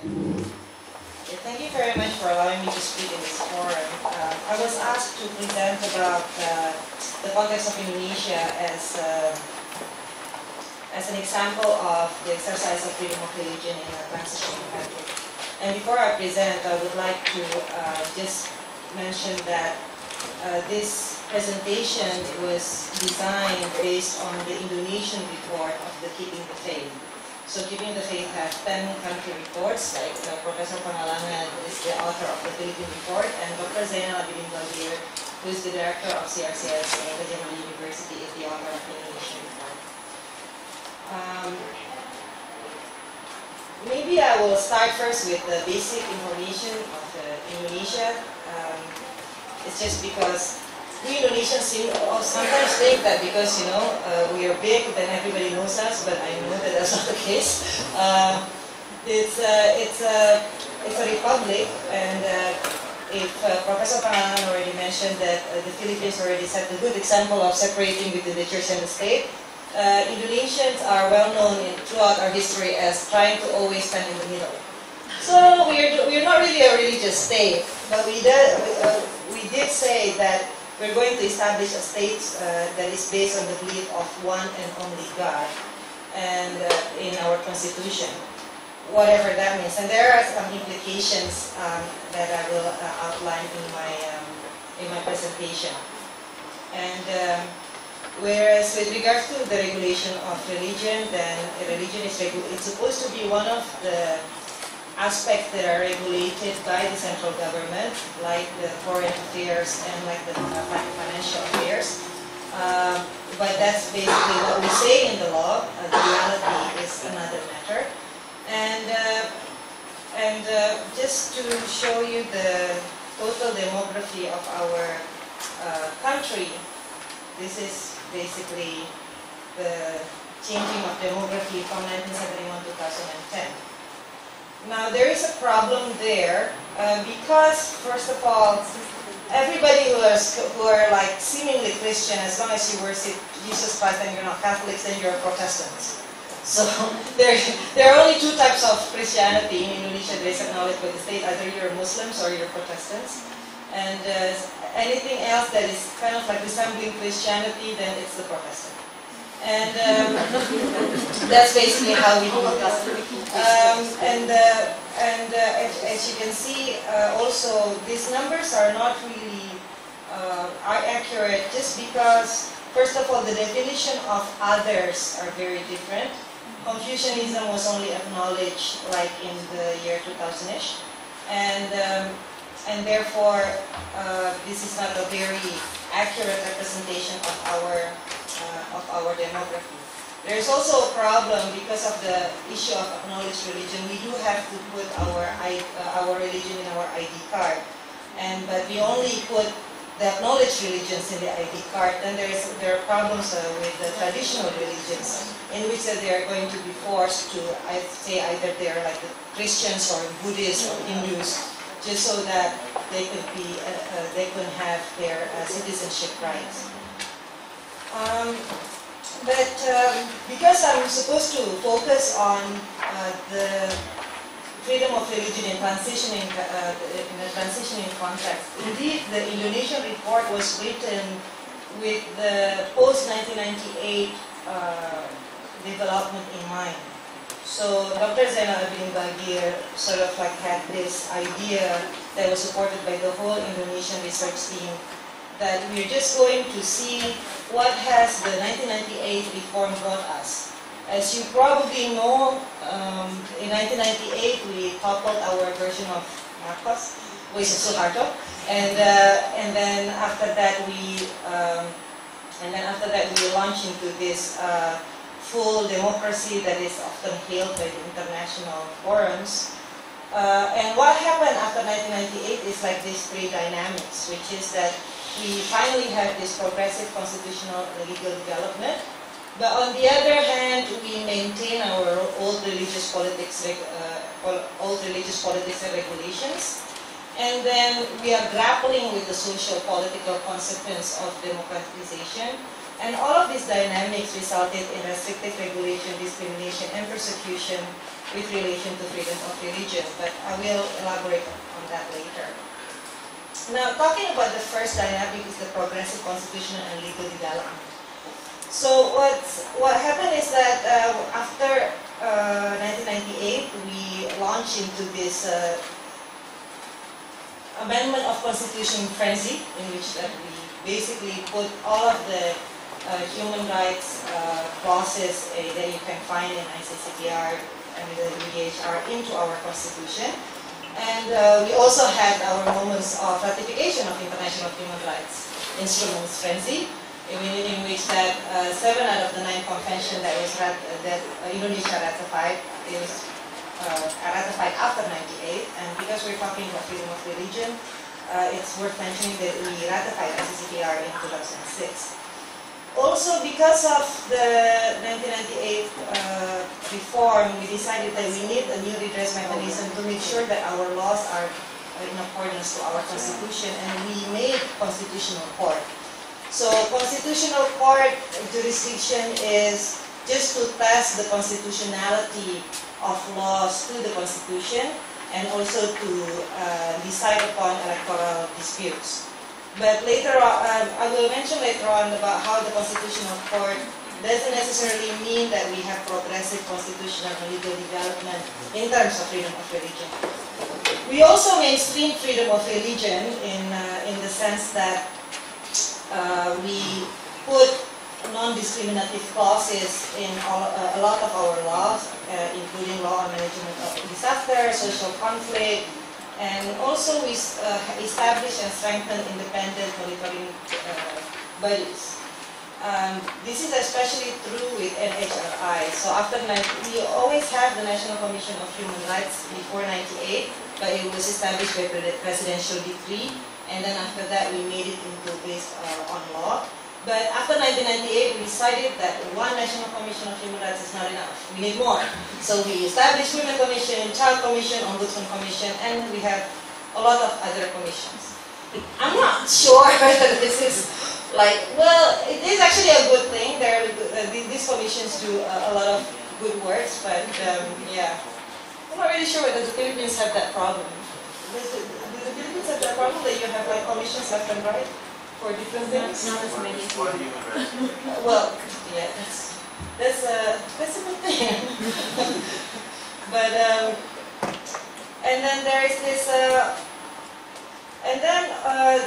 Okay, thank you very much for allowing me to speak in this forum. I was asked to present about the context of Indonesia as an example of the exercise of freedom of religion in a transitional country. And before I present, I would like to just mention that this presentation was designed based on the Indonesian report of the Keeping the Faith. So Keeping the Faith has 10 country reports, like Professor Panalangan is the author of the Philippine report, and Dr. Zainal Abidin Baldir, who is the director of CRCS at the General University, is the author of the Indonesian report. Maybe I will start first with the basic information of Indonesia. It's just because we Indonesians sometimes think that because we are big, then everybody knows us. But I know that that's not the case. It's a republic, and if Professor Panalangan already mentioned that the Philippines already set a good example of separating between the church and the state. Indonesians are well known throughout our history as trying to always stand in the middle. So we're not really a religious state, but we did say that we're going to establish a state that is based on the belief of one and only God, and in our constitution, whatever that means. And there are some implications that I will outline in my presentation. And whereas with regards to the regulation of religion, then religion is it's supposed to be one of the aspects that are regulated by the central government, like the foreign affairs and like the financial affairs. But that's basically what we say in the law. The reality is another matter. And just to show you the total demography of our country, this is basically the changing of demography from 1971 to 2010. Now there is a problem there because, first of all, everybody who are like seemingly Christian, as long as you worship Jesus Christ and you're not Catholics, then you're Protestants. So there are only two types of Christianity in Indonesia that is acknowledged by the state: either you're Muslims or you're Protestants. And anything else that is kind of like resembling Christianity, then it's the Protestant. And that's basically how we do it. As you can see, also these numbers are not really accurate, just because, first of all, the definition of others are very different. Confucianism was only acknowledged like in the year 2000-ish, and therefore this is not a very accurate representation of our demography. There's also a problem because of the issue of acknowledged religion. We do have to put our religion in our ID card, but we only put the acknowledged religions in the ID card. Then there are problems with the traditional religions, in which they are going to be forced to, I'd say, either they're like the Christians or Buddhists or Hindus, just so that they could have their citizenship rights. But because I'm supposed to focus on the freedom of religion in transitioning in a transitioning context, indeed the Indonesian report was written with the post-1998 development in mind. So Dr. Zainal Abidin Baldir sort of like had this idea that was supported by the whole Indonesian research team, that we're just going to see what has the 1998 reform brought us. As you probably know, in 1998 we toppled our version of Marcos, which is Suharto, and then after that we launched into this full democracy that is often hailed by the international forums. And what happened after 1998 is like these three dynamics, which is that we finally have this progressive constitutional legal development, but on the other hand, we maintain our old religious politics and regulations, and then we are grappling with the social political consequence of democratization. And all of these dynamics resulted in restrictive regulation, discrimination, and persecution with relation to freedom of religion, but I will elaborate on that later. Now, talking about the first dynamic is the progressive constitutional and legal development. So what happened is that after 1998, we launched into this amendment of constitution frenzy, in which that we basically put all of the human rights clauses that you can find in ICCPR and the UDHR into our constitution. And we also had our moments of ratification of international human rights instruments frenzy, in which that 7 out of the 9 conventions that Indonesia ratified is ratified after 98. And because we're talking about freedom of religion, it's worth mentioning that we ratified ICCPR in 2006. Also, because of the 1998 reform, we decided that we need a new redress mechanism to make sure that our laws are in accordance to our constitution, and we made constitutional court. So constitutional court jurisdiction is just to test the constitutionality of laws to the constitution, and also to decide upon electoral disputes. But later on, I will mention later on about how the Constitutional Court doesn't necessarily mean that we have progressive constitutional and legal development in terms of freedom of religion. We also mainstream freedom of religion in the sense that we put non-discriminative clauses in a lot of our laws, including law on management of disaster, social conflict, and also we establish and strengthen independent monitoring bodies. This is especially true with HRRC. So after we always have the National Commission of Human Rights before 98, but it was established by presidential decree, and then after that we made it into based on law. But after 1998, we decided that one National Commission of Human Rights is not enough. We need more. So we established Women Commission, Child Commission, Ombudsman Commission, and we have a lot of other commissions. I'm not sure whether this is like, well, it is actually a good thing. These commissions do a lot of good works, but yeah. I'm not really sure whether the Philippines have that problem. Do the Philippines have that problem that you have like commissions left and right? For different things? Not as many. Well, yeah, that's a good thing. But and then there is this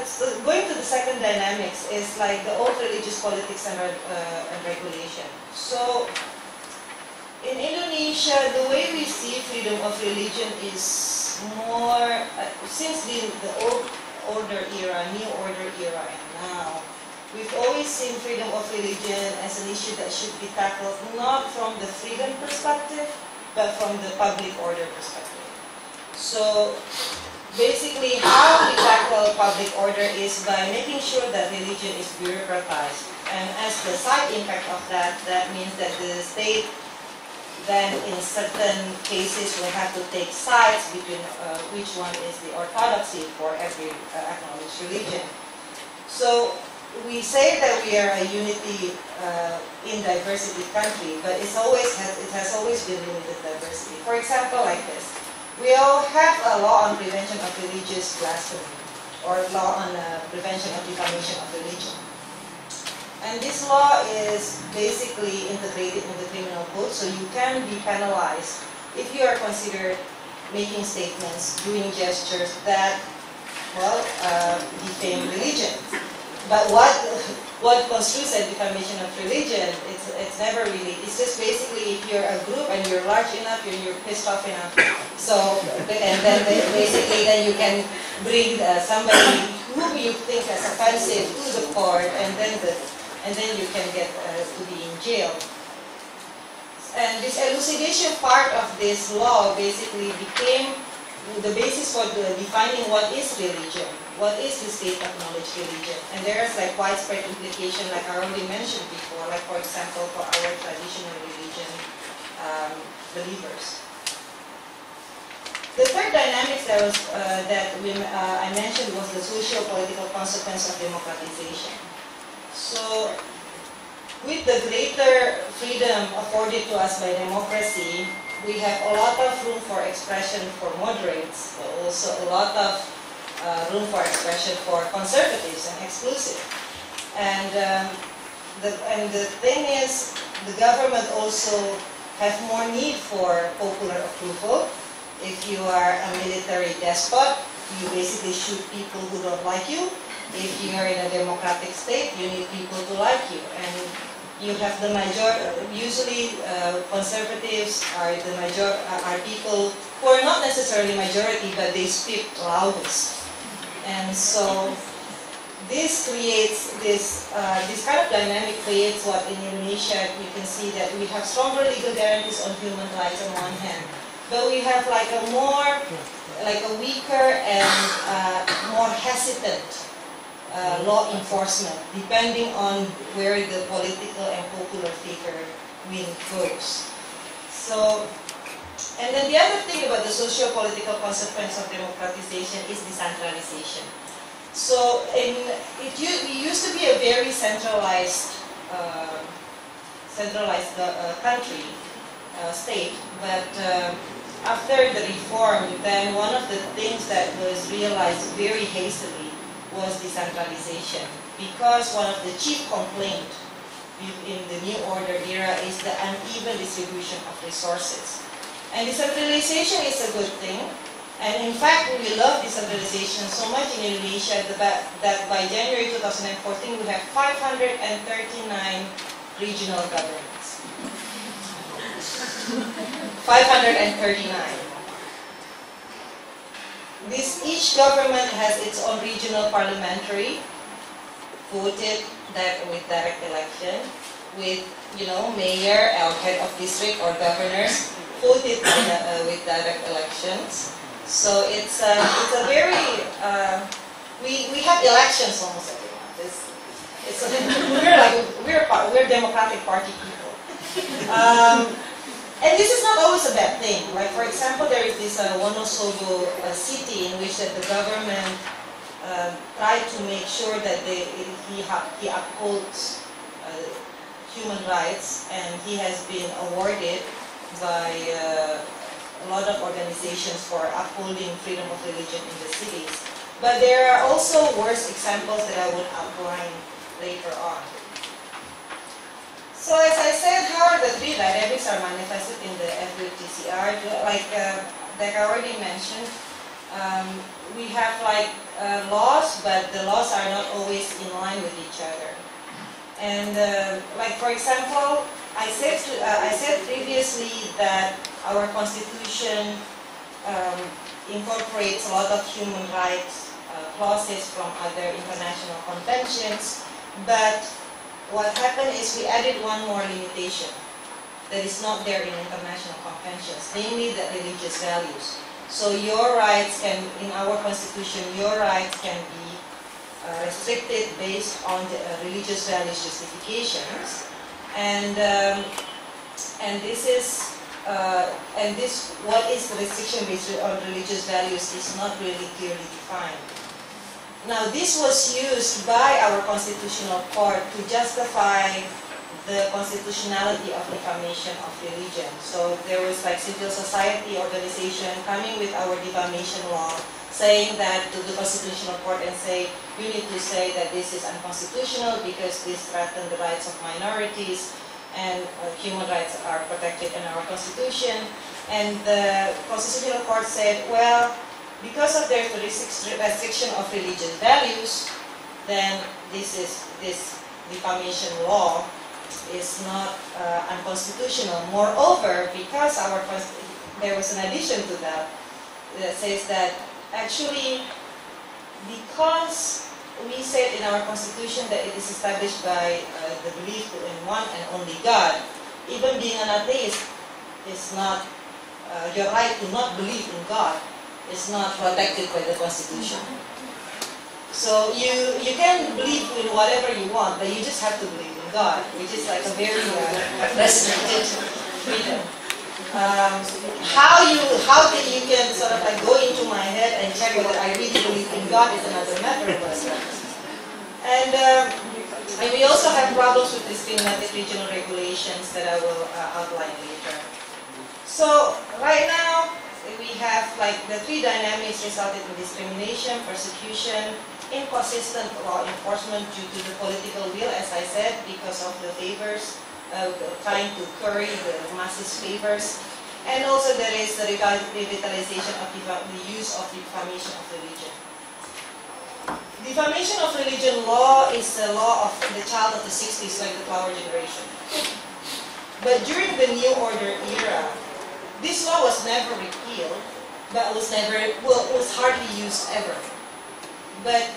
so going to the second dynamics is like the old religious politics and regulation. So in Indonesia, the way we see freedom of religion is more since the older era, new order era, and now, we've always seen freedom of religion as an issue that should be tackled not from the freedom perspective, but from the public order perspective. So basically, how we tackle public order is by making sure that religion is bureaucratized. And as the side impact of that, that means that the state then in certain cases will have to take sides between which one is the orthodoxy for every acknowledged religion. So we say that we are a unity in diversity country, but it has always been limited diversity. For example, like this, we all have a law on prevention of religious blasphemy, or law on prevention of defamation of religion. And this law is basically integrated in the criminal code, so you can be penalized if you are considered making statements, doing gestures that, well, defame religion. But what construes as defamation of religion, it's never really, it's just basically if you're a group and you're large enough, you're pissed off enough, so, and then basically then you can bring somebody whom you think is offensive to the court, and then you can get to be in jail. And this elucidation part of this law basically became the basis for defining what is religion, what is the state acknowledged religion. And there's like widespread implication, like I already mentioned before, like for example for our traditional religion believers. The third dynamics that I mentioned was the socio-political consequence of democratization. So, with the greater freedom afforded to us by democracy, we have a lot of room for expression for moderates, but also a lot of room for expression for conservatives and exclusive. And the thing is, the government also have more need for popular approval. If you are a military despot, you basically shoot people who don't like you. If you are in a democratic state, you need people to like you. And you have the usually conservatives are are people who are not necessarily majority, but they speak loudest. And so this creates this kind of dynamic creates what in Indonesia you can see that we have stronger legal guarantees on human rights on one hand, but we have like a weaker and more hesitant law enforcement, depending on where the political and popular figure wind goes. So, and then the other thing about the socio-political consequence of democratization is decentralization. So, it used to be a very centralized country, state, but after the reform, then one of the things that was realized very hastily was decentralization, because one of the chief complaints in the New Order era is the uneven distribution of resources. And decentralization is a good thing, and in fact we love decentralization so much in Indonesia that by January 2014 we have 539 regional governments. 539. Each government has its own regional parliamentary, voted with direct election, with mayor or head of district or governors, voted with direct elections. So it's a very we have elections almost every month. We're Democratic Party people. And this is not always a bad thing. Like, for example, there is this Wonosobo city in which the government tried to make sure that he upholds human rights, and he has been awarded by a lot of organizations for upholding freedom of religion in the cities. But there are also worse examples that I would outline later on. So as I said, how are the three dynamics are manifested in the FUTCR? Like I already mentioned, we have laws, but the laws are not always in line with each other. And for example, I said previously that our constitution incorporates a lot of human rights clauses from other international conventions, but what happened is we added one more limitation that is not there in international conventions, namely the religious values. So your rights in our constitution, your rights can be restricted based on the religious values justifications, and what is the restriction based on religious values is not really clearly defined. Now, this was used by our constitutional court to justify the constitutionality of defamation of religion. So there was civil society organization coming with our defamation law, saying that to the constitutional court and say, you need to say that this is unconstitutional because this threatens the rights of minorities, and human rights are protected in our constitution. And the constitutional court said, well, because of their restriction of religious values, then this defamation law is not unconstitutional. Moreover, because there was an addition to that says that actually, because we said in our constitution that it is established by the belief in one and only God, even being an atheist is not your right to not believe in God is not protected by the Constitution. So you can believe in whatever you want, but you just have to believe in God, which is like a very restricted freedom. How you can sort of go into my head and check whether I really believe in God is another matter. And we also have problems with discriminated regional regulations that I will outline later. So right now, we have like the three dynamics resulted in discrimination, persecution, inconsistent law enforcement due to the political will, as I said, because of the favors, trying to curry the masses' favors. And also there is the revitalization of the use of defamation of religion. Defamation of religion law is a law of the child of the 60s, like the flower generation. But during the New Order era, this law was never repealed, but was hardly used ever. But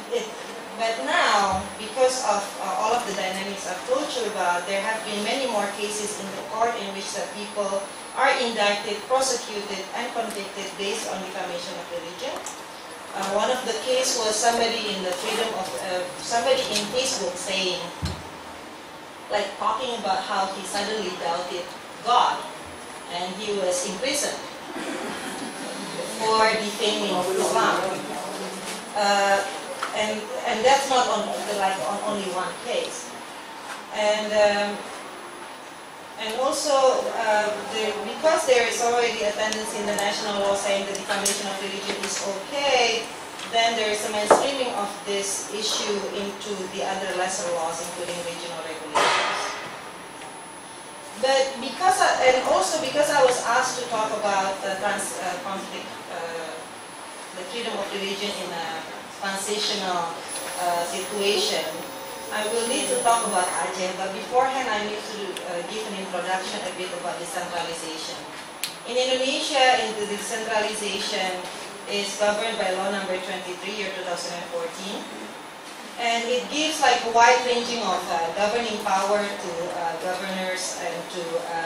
now, because of all of the dynamics I've told you about, there have been many more cases in the court in which the people are indicted, prosecuted, and convicted based on defamation of religion. One of the cases was somebody in the somebody in Facebook saying, like talking about how he suddenly doubted God, and he was imprisoned for defaming Islam. And that's not on only one case. And also, because there is already a tendency in the national law saying that defamation of religion is okay, then there is a mainstreaming of this issue into the other lesser laws, including regional regulations. But because I was asked to talk about the conflict, the freedom of religion in a transitional situation, I will need to talk about Aceh, but beforehand I need to give an introduction a bit about decentralization. In Indonesia, the decentralization is governed by Law Number 23, year 2014, and it gives like a wide ranging of governing power to governors and to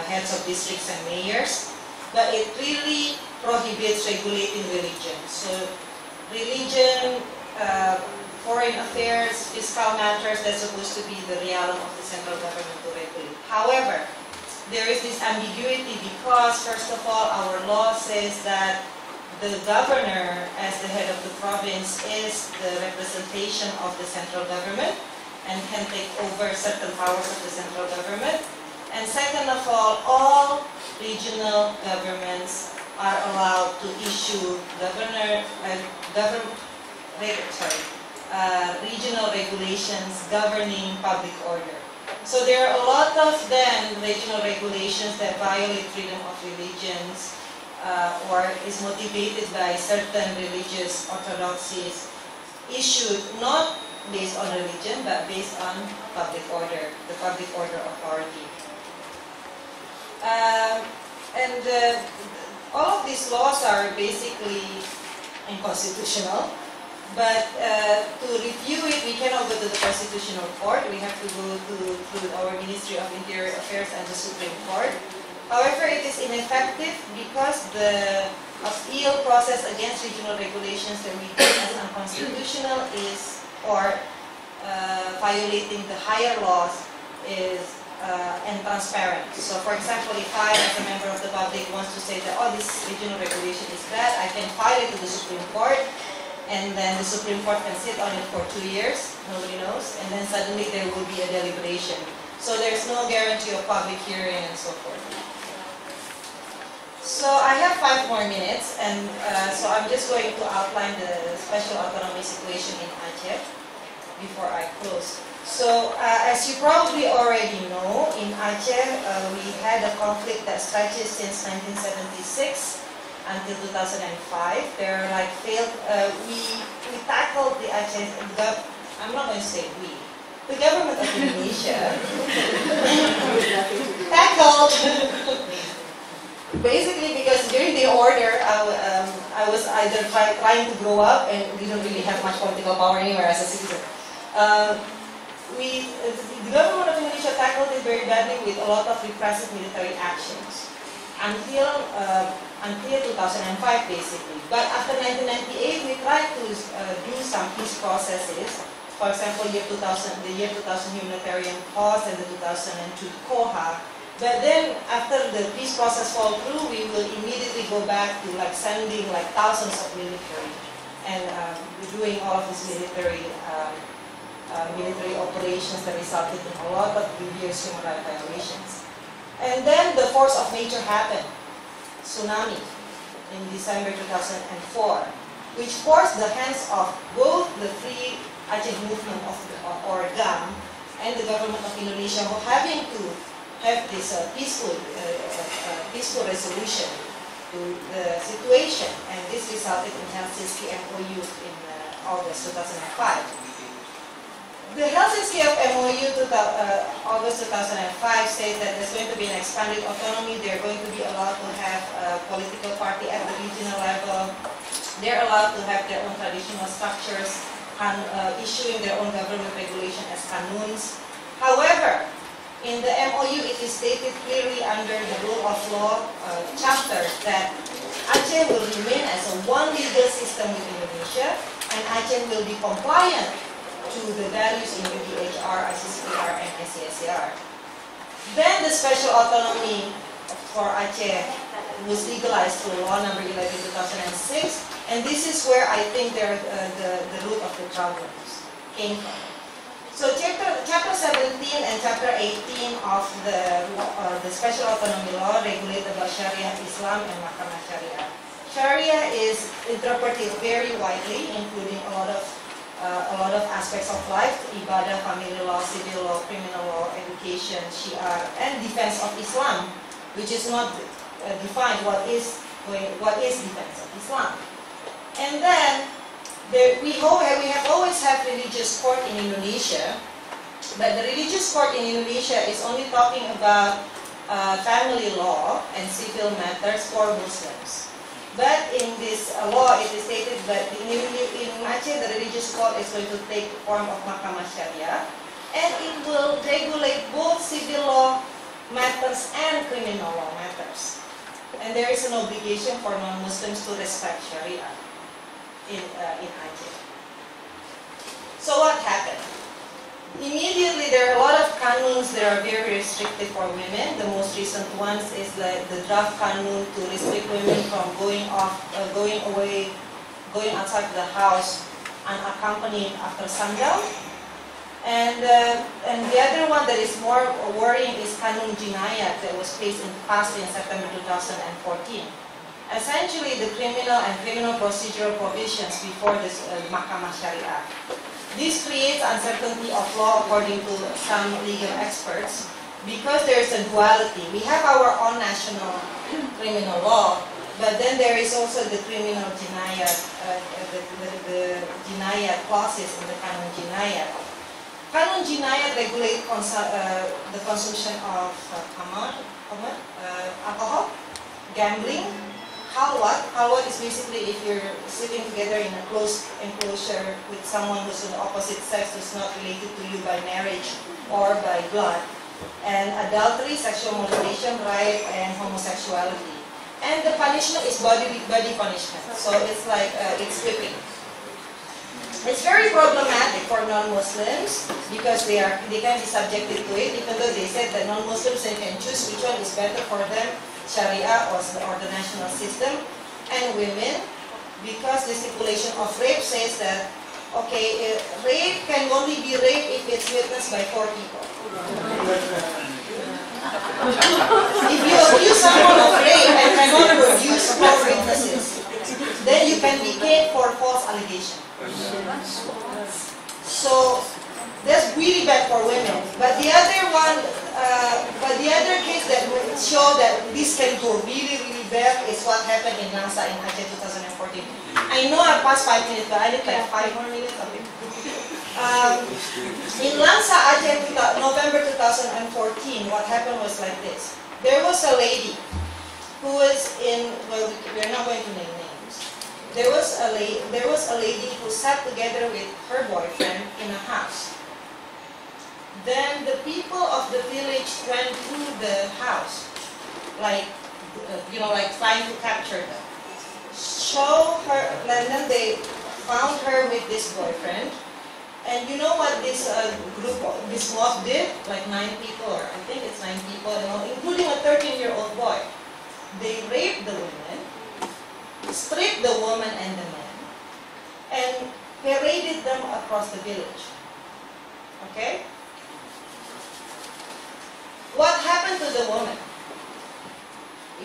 heads of districts and mayors, but it really prohibits regulating religion. So religion, foreign affairs, fiscal matters, that's supposed to be the realm of the central government to regulate. However, there is this ambiguity because, first of all, our law says that the governor, as the head of the province, is the representation of the central government and can take over certain powers of the central government. And second of all regional governments are allowed to issue regional regulations governing public order. So there are a lot of then regional regulations that violate freedom of religions or is motivated by certain religious orthodoxies issued not based on religion but based on public order, the public order authority. All of these laws are basically unconstitutional. But to review it, we cannot go to the Constitutional Court. We have to go through our Ministry of Interior Affairs and the Supreme Court. However, it is ineffective because the appeal process against regional regulations that we deem as unconstitutional is, or violating the higher laws is intransparent. So for example, if I, as a member of the public, wants to say that, oh, this regional regulation is bad, I can file it to the Supreme Court. And then the Supreme Court can sit on it for 2 years, nobody knows, and then suddenly there will be a deliberation. So there's no guarantee of public hearing and so forth. So I have 5 more minutes, and so I'm just going to outline the special autonomy situation in Aceh before I close. So as you probably already know, in Aceh we had a conflict that stretches since 1976. Until 2005, there are like failed. We tackled the Aceh. I'm not going to say we. The government of Indonesia tackled. Basically, because during the order, I was either trying to grow up and didn't really have much political power anywhere as a citizen. The government of Indonesia tackled it very badly with a lot of repressive military actions until 2005 basically. But after 1998, we tried to do some peace processes. For example, the year 2000 humanitarian pause and the 2002 COHA. But then after the peace process fall through, we will immediately go back to like sending like thousands of military and doing all of these military operations that resulted in a lot of previous human rights violations. And then the force of nature happened. tsunami in December 2004, which forced the hands of both the Free Aceh Movement or GAM and the government of Indonesia, who having to have this peaceful resolution to the situation, and this resulted in Helsinki MOU in August 2005. The Helsinki MOU August 2005 said that there's going to be an expanded autonomy. They're going to be allowed to have a political party at the regional level. They're allowed to have their own traditional structures and issuing their own government regulation as kanuns. However, in the MOU, it is stated clearly under the rule of law chapter that Aceh will remain as a one legal system with Indonesia, and Aceh will be compliant to the values in UDHR, ICCPR, and ICSCR. Then the special autonomy for Aceh was legalized through Law Number 11/2006, and this is where I think the root of the problems came from. So chapter 17 and chapter 18 of the special autonomy law regulate about Sharia Islam and Mahkamah Sharia. Sharia is interpreted very widely, including a lot of aspects of life: ibadah, family law, civil law, criminal law, education, Shia, and defense of Islam, which is not defined what is defense of Islam. And then we have always had religious court in Indonesia, but the religious court in Indonesia is only talking about family law and civil matters for Muslims. But in this law, it is stated that in Aceh, the religious court is going to take the form of Mahkamah Sharia, and it will regulate both civil law matters and criminal law matters. And there is an obligation for non-Muslims to respect Sharia in Aceh. So what happened? Immediately, there are a lot of kanuns that are very restrictive for women. The most recent ones is the draft kanun to restrict women from going outside the house unaccompanied after sundown. And the other one that is more worrying is Kanun Jinayat that was passed in September 2014. Essentially, the criminal and criminal procedural provisions before this Mahkamah Syariah. This creates uncertainty of law according to some legal experts because there is a duality. We have our own national criminal law, but then there is also the criminal jinayat, the jinayat clauses in the Kanun Jinayat. Kanun Jinayat regulate the consumption of alcohol, gambling. Halwat is basically if you're sitting together in a closed enclosure with someone who's of the opposite sex who's not related to you by marriage or by blood. And adultery, sexual molestation, rape, and homosexuality. And the punishment is body punishment. So it's like it's whipping. It's very problematic for non-Muslims because they can be subjected to it, even though they said that non-Muslims they can choose which one is better for them, Sharia or the national system. And women, because the stipulation of rape says that, okay, rape can only be rape if it's witnessed by 4 people. If you accuse someone of rape and cannot produce 4 witnesses, then you can be paid for false allegation. So that's really bad for women. But the other case that would show that this can go really, really bad is what happened in Langsa in Aceh 2014. I know I passed 5 minutes, but I need like 5 more minutes of it. In Langsa, Aceh, November 2014, what happened was like this. There was a lady who was in, well, we're not going to name names. There was a lady who sat together with her boyfriend in a house. Then the people of the village went through the house, like, like trying to capture them. Show her, and then they found her with this boyfriend. And you know what this this mob did? Like 9 people, or I think it's 9 people, including a 13-year-old boy. They raped the women, stripped the woman and the man, and paraded them across the village. Okay? What happened to the woman?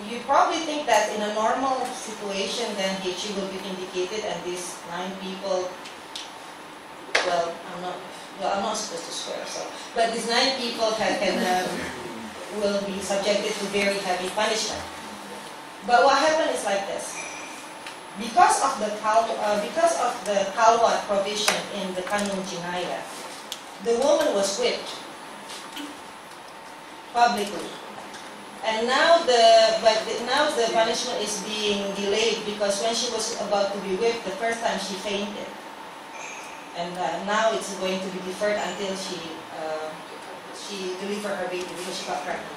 you probably think that in a normal situation, then she will be vindicated, and these 9 people, well, I'm not supposed to swear, so, but these 9 people will be subjected to very heavy punishment. But what happened is like this. Because of the Kalwa provision in the Kanun Jinaya, the woman was whipped publicly. And now the punishment is being delayed, because when she was about to be whipped the first time, she fainted. And now it's going to be deferred until she delivered her baby, because she got pregnant.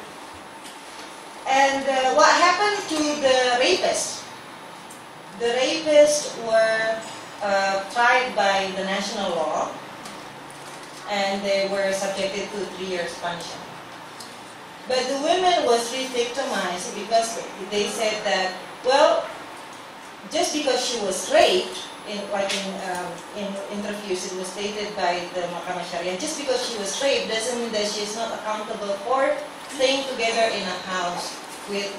And what happened to the rapists? The rapists were tried by the national law, and they were subjected to 3 years punishment. But the women was re-victimized, because they said that, well, just because she was raped, in interviews it was stated by the Mahkamah Syariah, just because she was raped doesn't mean that she is not accountable for staying together in a house with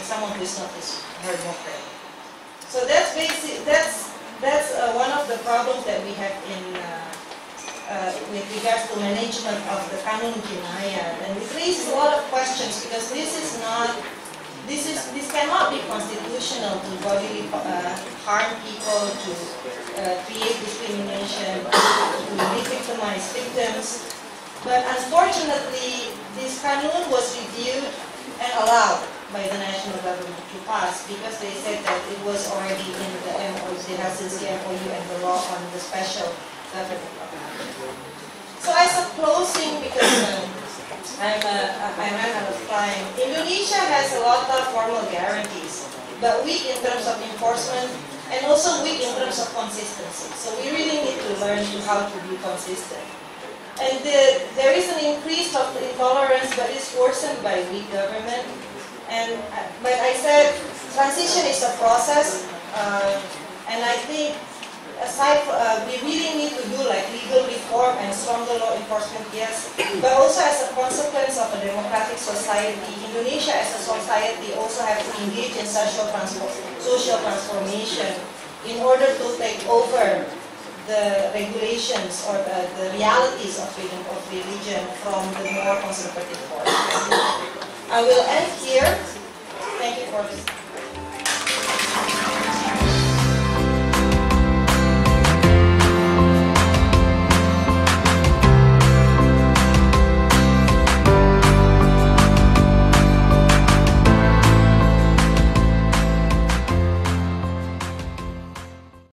someone who is not her boyfriend. So that's one of the problems that we have in with regards to management of the Kanun Jinaya, and it raises a lot of questions, because this cannot be constitutional to bodily harm people, to create discrimination, to re-victimize victims. But unfortunately, this Kanun was reviewed and allowed by the national government to pass, because they said that it was already in the MOU, the Helsinki MOU, and the law on the special government. So as a closing, because I ran out of time, Indonesia has a lot of formal guarantees, but weak in terms of enforcement, and also weak in terms of consistency. So we really need to learn how to be consistent. And there is an increase of intolerance, but it's worsened by weak government. But I said transition is a process, and I think aside we really need to do like legal reform and stronger law enforcement, yes, but also as a consequence of a democratic society, Indonesia as a society also have to engage in social transformation in order to take over the regulations or the realities of freedom of religion from the more conservative forces. I will end here. Thank you for listening.